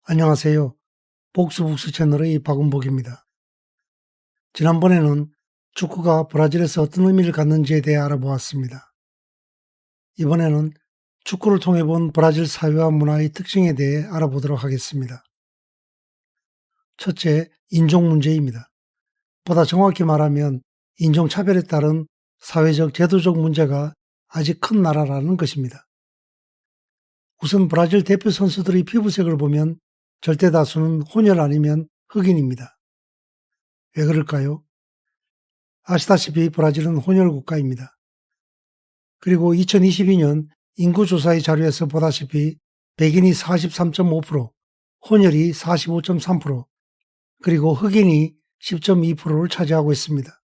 안녕하세요. 복수복수 채널의 박은복입니다. 지난번에는 축구가 브라질에서 어떤 의미를 갖는지에 대해 알아보았습니다. 이번에는 축구를 통해 본 브라질 사회와 문화의 특징에 대해 알아보도록 하겠습니다. 첫째, 인종 문제입니다. 보다 정확히 말하면 인종차별에 따른 사회적, 제도적 문제가 아직 큰 나라라는 것입니다. 우선 브라질 대표 선수들의 피부색을 보면 절대 다수는 혼혈 아니면 흑인입니다. 왜 그럴까요? 아시다시피 브라질은 혼혈 국가입니다. 그리고 2022년 인구조사의 자료에서 보다시피 백인이 43.5%, 혼혈이 45.3%, 그리고 흑인이 10.2%를 차지하고 있습니다.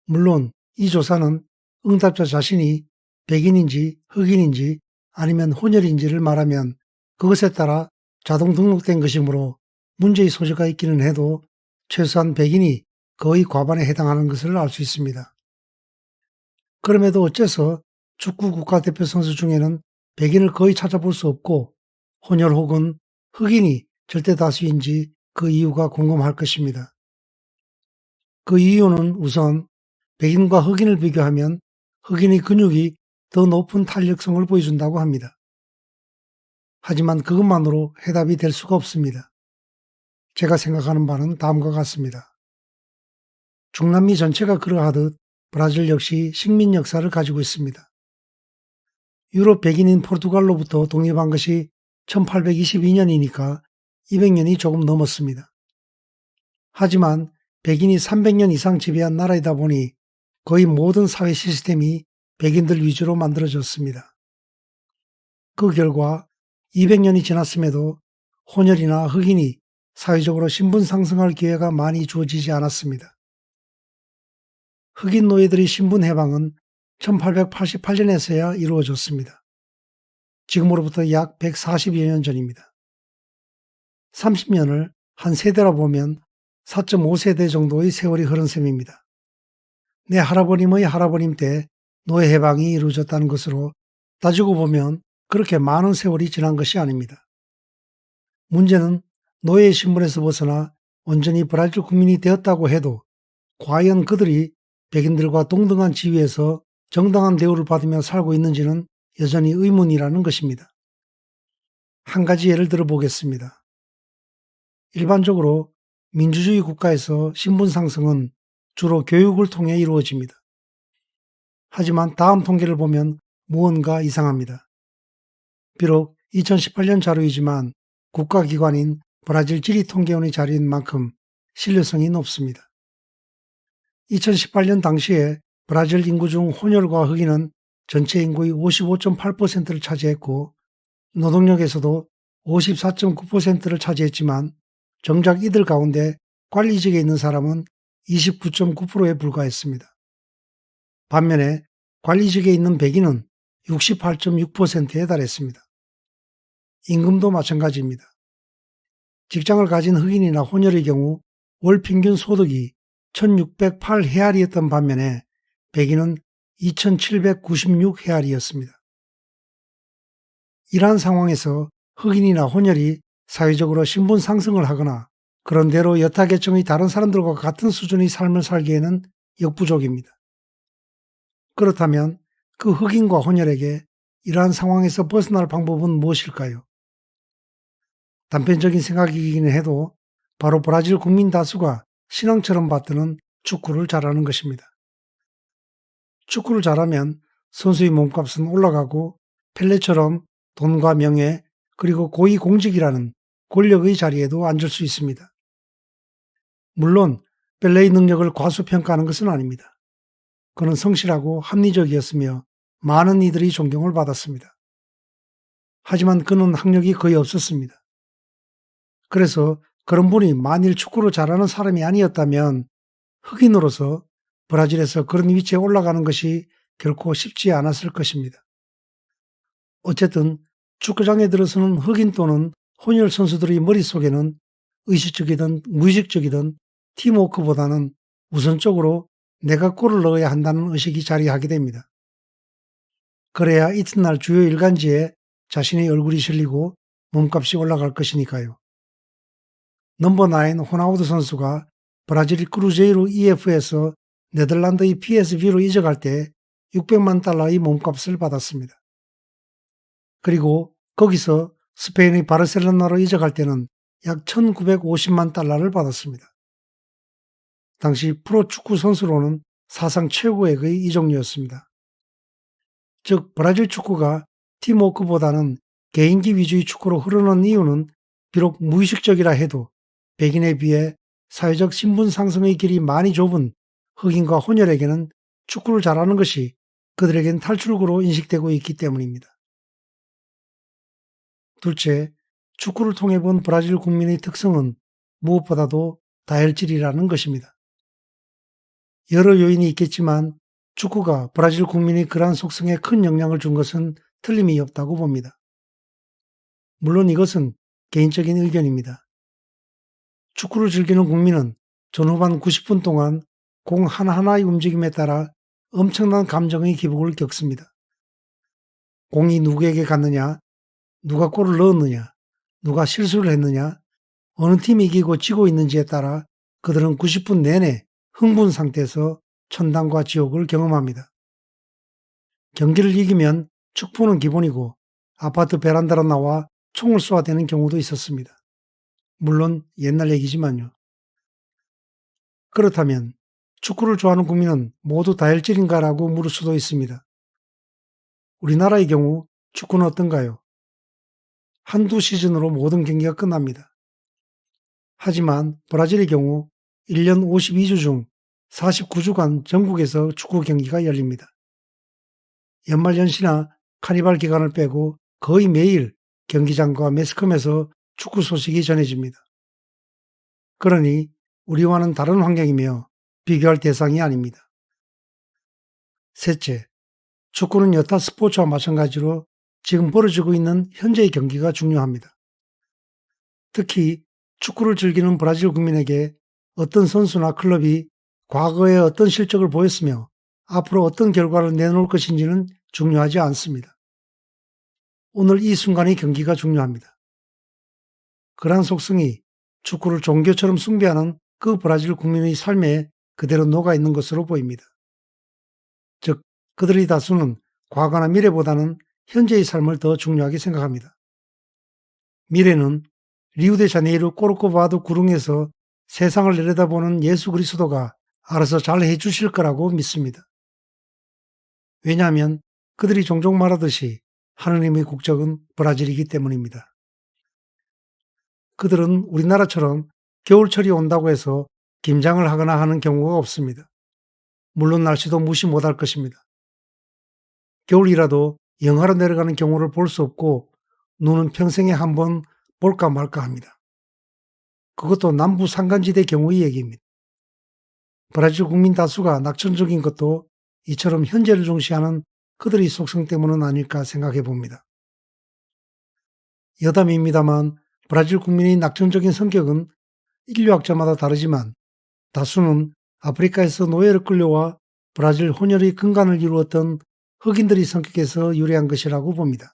물론 이 조사는 응답자 자신이 백인인지 흑인인지 아니면 혼혈인지를 말하면 그것에 따라 자동 등록된 것이므로 문제의 소지가 있기는 해도 최소한 백인이 거의 과반에 해당하는 것을 알 수 있습니다. 그럼에도 어째서 축구 국가대표 선수 중에는 백인을 거의 찾아볼 수 없고 혼혈 혹은 흑인이 절대 다수인지 그 이유가 궁금할 것입니다. 그 이유는 우선 백인과 흑인을 비교하면 흑인의 근육이 더 높은 탄력성을 보여준다고 합니다. 하지만 그것만으로 해답이 될 수가 없습니다. 제가 생각하는 바는 다음과 같습니다. 중남미 전체가 그러하듯 브라질 역시 식민 역사를 가지고 있습니다. 유럽 백인인 포르투갈로부터 독립한 것이 1822년이니까 200년이 조금 넘었습니다. 하지만 백인이 300년 이상 지배한 나라이다 보니 거의 모든 사회 시스템이 백인들 위주로 만들어졌습니다. 그 결과 200년이 지났음에도 혼혈이나 흑인이 사회적으로 신분 상승할 기회가 많이 주어지지 않았습니다. 흑인 노예들의 신분 해방은 1888년에서야 이루어졌습니다. 지금으로부터 약 140여 년 전입니다. 30년을 한 세대라 보면 4.5세대 정도의 세월이 흐른 셈입니다. 내 할아버님의 할아버님 때 노예 해방이 이루어졌다는 것으로 따지고 보면 그렇게 많은 세월이 지난 것이 아닙니다. 문제는 노예의 신분에서 벗어나 온전히 브라질 국민이 되었다고 해도 과연 그들이 백인들과 동등한 지위에서 정당한 대우를 받으며 살고 있는지는 여전히 의문이라는 것입니다. 한 가지 예를 들어 보겠습니다. 일반적으로 민주주의 국가에서 신분 상승은 주로 교육을 통해 이루어집니다. 하지만 다음 통계를 보면 무언가 이상합니다. 비록 2018년 자료이지만 국가기관인 브라질 지리통계원의 자료인 만큼 신뢰성이 높습니다. 2018년 당시에 브라질 인구 중 혼혈과 흑인은 전체 인구의 55.8%를 차지했고 노동력에서도 54.9%를 차지했지만 정작 이들 가운데 관리직에 있는 사람은 29.9%에 불과했습니다. 반면에 관리직에 있는 백인은 68.6%에 달했습니다. 임금도 마찬가지입니다. 직장을 가진 흑인이나 혼혈의 경우 월 평균 소득이 1608헤아리였던 반면에 백인은 2796헤아리였습니다. 이러한 상황에서 흑인이나 혼혈이 사회적으로 신분 상승을 하거나 그런대로 여타 계층의 다른 사람들과 같은 수준의 삶을 살기에는 역부족입니다. 그렇다면 그 흑인과 혼혈에게 이러한 상황에서 벗어날 방법은 무엇일까요? 단편적인 생각이기는 해도 바로 브라질 국민 다수가 신앙처럼 받드는 축구를 잘하는 것입니다. 축구를 잘하면 선수의 몸값은 올라가고 펠레처럼 돈과 명예 그리고 고위공직이라는 권력의 자리에도 앉을 수 있습니다. 물론 펠레의 능력을 과소평가하는 것은 아닙니다. 그는 성실하고 합리적이었으며 많은 이들이 존경을 받았습니다. 하지만 그는 학력이 거의 없었습니다. 그래서 그런 분이 만일 축구를 잘하는 사람이 아니었다면 흑인으로서 브라질에서 그런 위치에 올라가는 것이 결코 쉽지 않았을 것입니다. 어쨌든 축구장에 들어서는 흑인 또는 혼혈 선수들의 머릿속에는 의식적이든 무의식적이든 팀워크보다는 우선적으로 내가 골을 넣어야 한다는 의식이 자리하게 됩니다. 그래야 이튿날 주요 일간지에 자신의 얼굴이 실리고 몸값이 올라갈 것이니까요. 넘버 9 호나우드 선수가 브라질 크루제이로 EF에서 네덜란드의 PSV로 이적할 때 600만 달러의 몸값을 받았습니다. 그리고 거기서 스페인의 바르셀로나로 이적할 때는 약 1950만 달러를 받았습니다. 당시 프로축구 선수로는 사상 최고액의 이적료였습니다. 즉 브라질 축구가 팀워크보다는 개인기 위주의 축구로 흐르는 이유는 비록 무의식적이라 해도 백인에 비해 사회적 신분 상승의 길이 많이 좁은 흑인과 혼혈에게는 축구를 잘하는 것이 그들에겐 탈출구로 인식되고 있기 때문입니다. 둘째, 축구를 통해 본 브라질 국민의 특성은 무엇보다도 다혈질이라는 것입니다. 여러 요인이 있겠지만 축구가 브라질 국민의 그러한 속성에 큰 영향을 준 것은 틀림이 없다고 봅니다. 물론 이것은 개인적인 의견입니다. 축구를 즐기는 국민은 전후반 90분 동안 공 하나하나의 움직임에 따라 엄청난 감정의 기복을 겪습니다. 공이 누구에게 갔느냐, 누가 골을 넣었느냐, 누가 실수를 했느냐, 어느 팀이 이기고 지고 있는지에 따라 그들은 90분 내내 흥분 상태에서 천당과 지옥을 경험합니다. 경기를 이기면 축포는 기본이고 아파트 베란다로 나와 총을 쏘아대는 경우도 있었습니다. 물론 옛날 얘기지만요. 그렇다면 축구를 좋아하는 국민은 모두 다혈질인가라고 물을 수도 있습니다. 우리나라의 경우 축구는 어떤가요? 한두 시즌으로 모든 경기가 끝납니다. 하지만 브라질의 경우 1년 52주 중 49주간 전국에서 축구 경기가 열립니다. 연말연시나 카니발 기간을 빼고 거의 매일 경기장과 매스컴에서 축구 소식이 전해집니다. 그러니 우리와는 다른 환경이며 비교할 대상이 아닙니다. 셋째, 축구는 여타 스포츠와 마찬가지로 지금 벌어지고 있는 현재의 경기가 중요합니다. 특히 축구를 즐기는 브라질 국민에게 어떤 선수나 클럽이 과거에 어떤 실적을 보였으며 앞으로 어떤 결과를 내놓을 것인지는 중요하지 않습니다. 오늘 이 순간의 경기가 중요합니다. 그러한 속성이 축구를 종교처럼 숭배하는 그 브라질 국민의 삶에 그대로 녹아있는 것으로 보입니다. 즉, 그들의 다수는 과거나 미래보다는 현재의 삶을 더 중요하게 생각합니다. 미래는 리우데자네이루 꼬르코바도 구릉에서 세상을 내려다보는 예수 그리스도가 알아서 잘 해주실 거라고 믿습니다. 왜냐하면 그들이 종종 말하듯이 하느님의 국적은 브라질이기 때문입니다. 그들은 우리나라처럼 겨울철이 온다고 해서 김장을 하거나 하는 경우가 없습니다. 물론 날씨도 무시 못할 것입니다. 겨울이라도 영하로 내려가는 경우를 볼 수 없고 눈은 평생에 한 번 볼까 말까 합니다. 그것도 남부 산간지대 경우의 얘기입니다. 브라질 국민 다수가 낙천적인 것도 이처럼 현재를 중시하는 그들의 속성 때문은 아닐까 생각해 봅니다. 여담입니다만 브라질 국민의 낙천적인 성격은 인류학자마다 다르지만 다수는 아프리카에서 노예로 끌려와 브라질 혼혈의 근간을 이루었던 흑인들의 성격에서 유래한 것이라고 봅니다.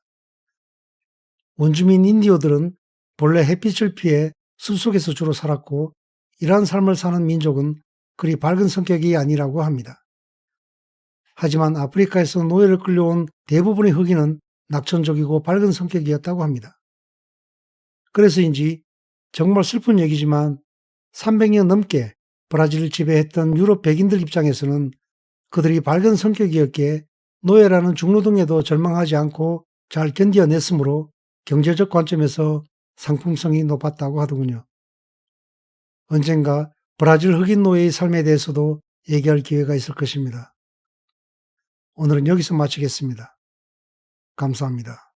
원주민 인디오들은 본래 햇빛을 피해 숲속에서 주로 살았고 이러한 삶을 사는 민족은 그리 밝은 성격이 아니라고 합니다. 하지만 아프리카에서 노예를 끌려온 대부분의 흑인은 낙천적이고 밝은 성격이었다고 합니다. 그래서인지 정말 슬픈 얘기지만 300년 넘게 브라질을 지배했던 유럽 백인들 입장에서는 그들이 밝은 성격이었기에 노예라는 중노동에도 절망하지 않고 잘 견뎌냈으므로 경제적 관점에서 상품성이 높았다고 하더군요. 언젠가 브라질 흑인 노예의 삶에 대해서도 얘기할 기회가 있을 것입니다. 오늘은 여기서 마치겠습니다. 감사합니다.